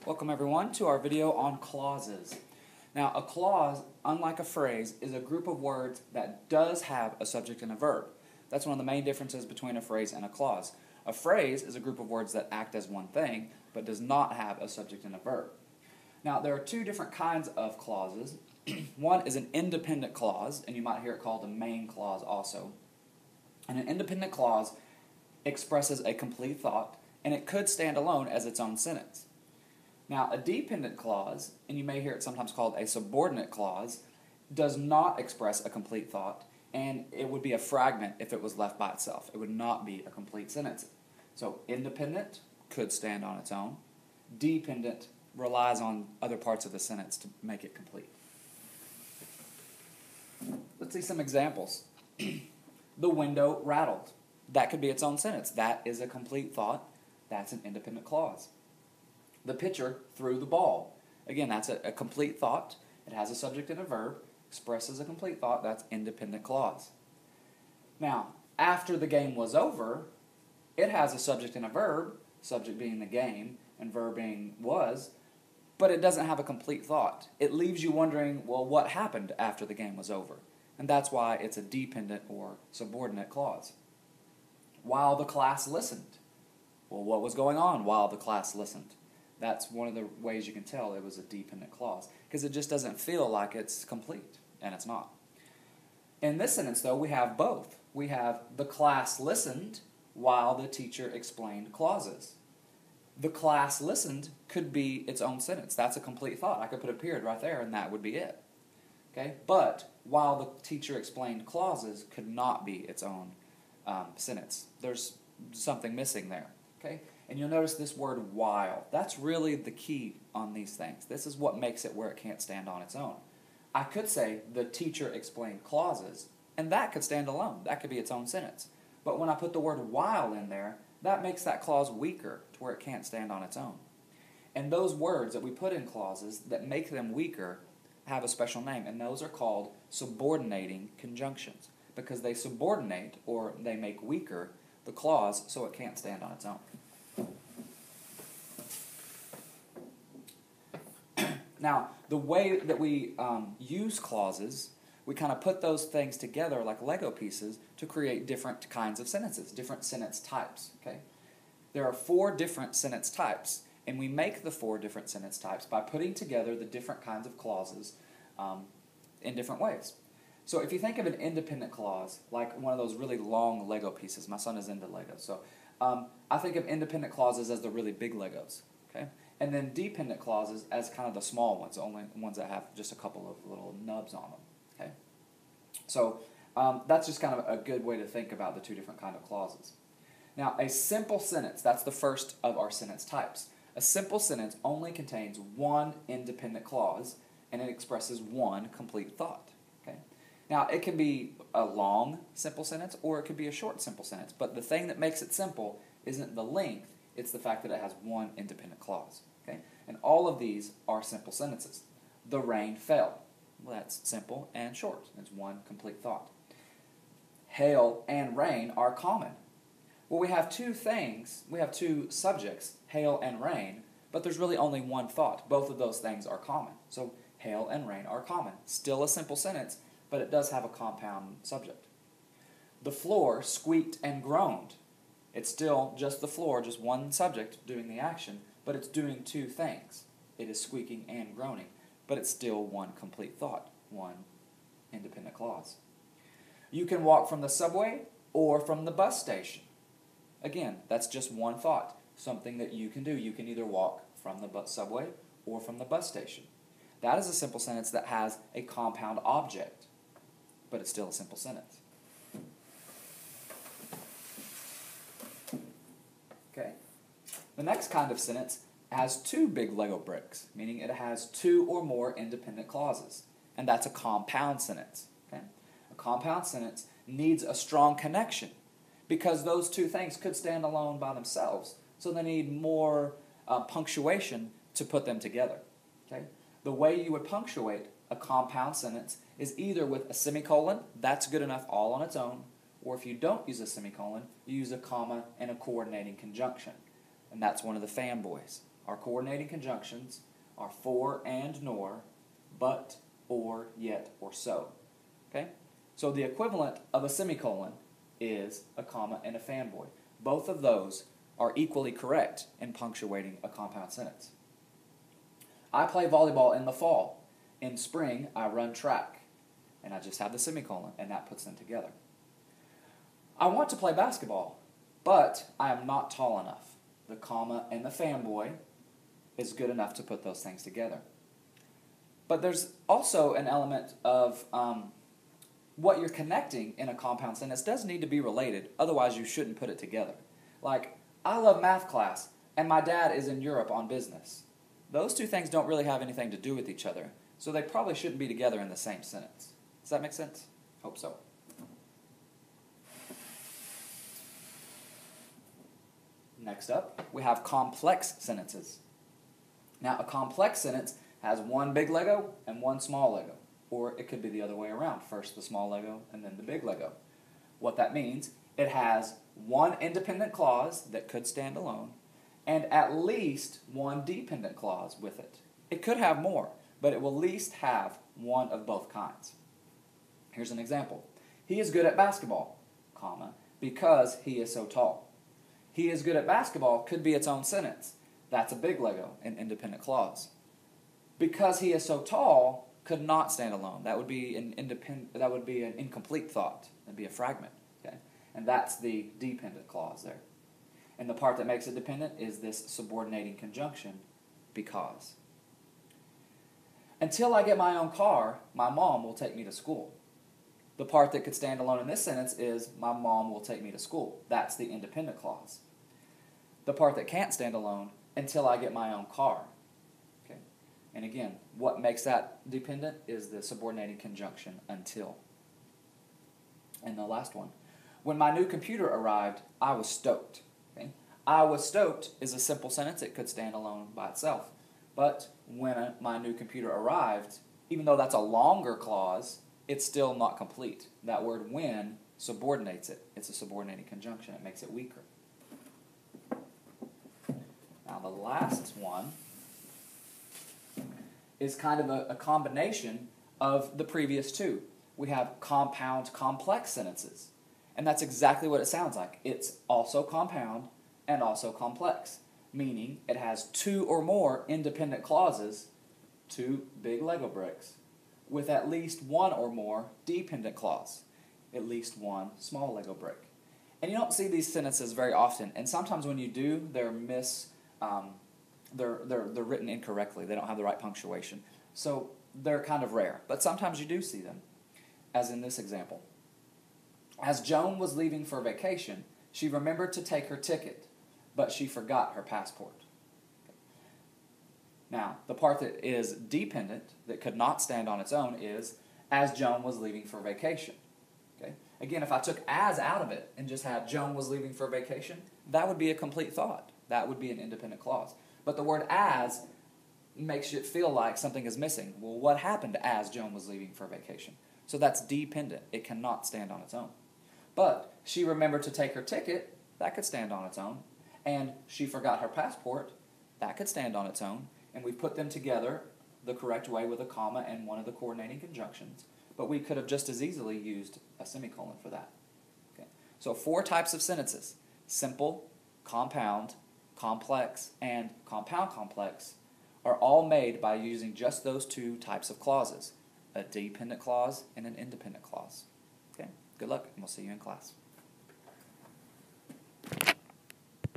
Welcome everyone to our video on clauses. Now a clause, unlike a phrase, is a group of words that does have a subject and a verb. That's one of the main differences between a phrase and a clause. A phrase is a group of words that act as one thing, but does not have a subject and a verb. Now there are two different kinds of clauses. One is an independent clause, and you might hear it called a main clause also. And an independent clause expresses a complete thought, and it could stand alone as its own sentence. Now, a dependent clause, and you may hear it sometimes called a subordinate clause, does not express a complete thought, and it would be a fragment if it was left by itself. It would not be a complete sentence. So, independent could stand on its own. Dependent relies on other parts of the sentence to make it complete. Let's see some examples. The window rattled. That could be its own sentence. That is a complete thought. That's an independent clause. The pitcher threw the ball. Again, that's a complete thought. It has a subject and a verb, expresses a complete thought. That's independent clause. Now, after the game was over, it has a subject and a verb, subject being the game and verb being was, but it doesn't have a complete thought. It leaves you wondering, well, what happened after the game was over? And that's why it's a dependent or subordinate clause. While the class listened. Well, what was going on while the class listened? That's one of the ways you can tell it was a dependent clause, because it just doesn't feel like it's complete, and it's not. In this sentence, though, we have both. We have the class listened while the teacher explained clauses. The class listened could be its own sentence. That's a complete thought. I could put a period right there, and that would be it. Okay? But while the teacher explained clauses could not be its own sentence. There's something missing there. Okay? And you'll notice this word while. That's really the key on these things. This is what makes it where it can't stand on its own. I could say the teacher explained clauses, and that could stand alone. That could be its own sentence. But when I put the word while in there, that makes that clause weaker to where it can't stand on its own. And those words that we put in clauses that make them weaker have a special name, and those are called subordinating conjunctions, because they subordinate, or they make weaker, the clause so it can't stand on its own. Now, the way that we use clauses, we kind of put those things together like Lego pieces to create different kinds of sentences, different sentence types. Okay? There are 4 different sentence types, and we make the 4 different sentence types by putting together the different kinds of clauses in different ways. So if you think of an independent clause, like one of those really long Lego pieces, my son is into Legos, so I think of independent clauses as the really big Legos. Okay? And then dependent clauses as kind of the small ones, only ones that have just a couple of little nubs on them. Okay? So that's just kind of a good way to think about the 2 different kind of clauses. Now, a simple sentence, that's the first of our sentence types. A simple sentence only contains one independent clause, and it expresses one complete thought. Okay? Now, it can be a long, simple sentence, or it could be a short, simple sentence. But the thing that makes it simple isn't the length, it's the fact that it has one independent clause. Okay? And all of these are simple sentences. The rain fell. Well, that's simple and short. It's one complete thought. Hail and rain are common. Well, we have 2 things. We have 2 subjects, hail and rain, but there's really only one thought. Both of those things are common. So hail and rain are common. Still a simple sentence, but it does have a compound subject. The floor squeaked and groaned. It's still just the floor, just one subject doing the action, but it's doing 2 things. It is squeaking and groaning, but it's still one complete thought, one independent clause. You can walk from the subway or from the bus station. Again, that's just one thought, something that you can do. You can either walk from the subway or from the bus station. That is a simple sentence that has a compound object, but it's still a simple sentence. Okay. The next kind of sentence has 2 big Lego bricks, meaning it has 2 or more independent clauses, and that's a compound sentence. Okay? A compound sentence needs a strong connection, because those 2 things could stand alone by themselves, so they need more punctuation to put them together. Okay? The way you would punctuate a compound sentence is either with a semicolon, that's good enough all on its own, or if you don't use a semicolon, you use a comma and a coordinating conjunction. And that's one of the fanboys. Our coordinating conjunctions are for and nor, but, or, yet, or so. Okay? So the equivalent of a semicolon is a comma and a fanboy. Both of those are equally correct in punctuating a compound sentence. I play volleyball in the fall. In spring, I run track. And I just have the semicolon, and that puts them together. I want to play basketball, but I am not tall enough. The comma and the fanboy is good enough to put those things together. But there's also an element of what you're connecting in a compound sentence does need to be related, otherwise you shouldn't put it together. Like, I love math class, and my dad is in Europe on business. Those two things don't really have anything to do with each other, so they probably shouldn't be together in the same sentence. Does that make sense? Hope so. Next up, we have complex sentences. Now, a complex sentence has one big Lego and one small Lego. Or it could be the other way around. First the small Lego and then the big Lego. What that means, it has one independent clause that could stand alone and at least one dependent clause with it. It could have more, but it will at least have one of both kinds. Here's an example. He is good at basketball, comma, because he is so tall. He is good at basketball could be its own sentence. That's a big Lego, an independent clause. Because he is so tall could not stand alone. That would be an incomplete thought. That'd be a fragment. Okay? And that's the dependent clause there. And the part that makes it dependent is this subordinating conjunction, because. Until I get my own car, my mom will take me to school. The part that could stand alone in this sentence is my mom will take me to school. That's the independent clause. The part that can't stand alone, until I get my own car. Okay? And again, what makes that dependent is the subordinating conjunction, until. And the last one. When my new computer arrived, I was stoked. Okay? I was stoked is a simple sentence. It could stand alone by itself. But when my new computer arrived, even though that's a longer clause, it's still not complete. That word when subordinates it. It's a subordinating conjunction. It makes it weaker. Now the last one is kind of a combination of the previous two. We have compound complex sentences. And that's exactly what it sounds like. It's also compound and also complex, meaning it has two or more independent clauses, two big Lego bricks, with at least one or more dependent clause, at least one small Lego brick. And you don't see these sentences very often, and sometimes when you do, they're written incorrectly. They don't have the right punctuation. So they're kind of rare, but sometimes you do see them, as in this example. As Joan was leaving for vacation, she remembered to take her ticket, but she forgot her passport. Now, the part that is dependent, that could not stand on its own, is as Joan was leaving for vacation. Okay? Again, if I took as out of it and just had Joan was leaving for vacation, that would be a complete thought. That would be an independent clause. But the word as makes it feel like something is missing. Well, what happened as Joan was leaving for vacation? So that's dependent. It cannot stand on its own. But she remembered to take her ticket. That could stand on its own. And she forgot her passport. That could stand on its own. And we put them together the correct way with a comma and one of the coordinating conjunctions. But we could have just as easily used a semicolon for that. Okay. So 4 types of sentences: simple, compound, complex, and compound complex are all made by using just those 2 types of clauses, a dependent clause and an independent clause. Okay. Good luck, and we'll see you in class.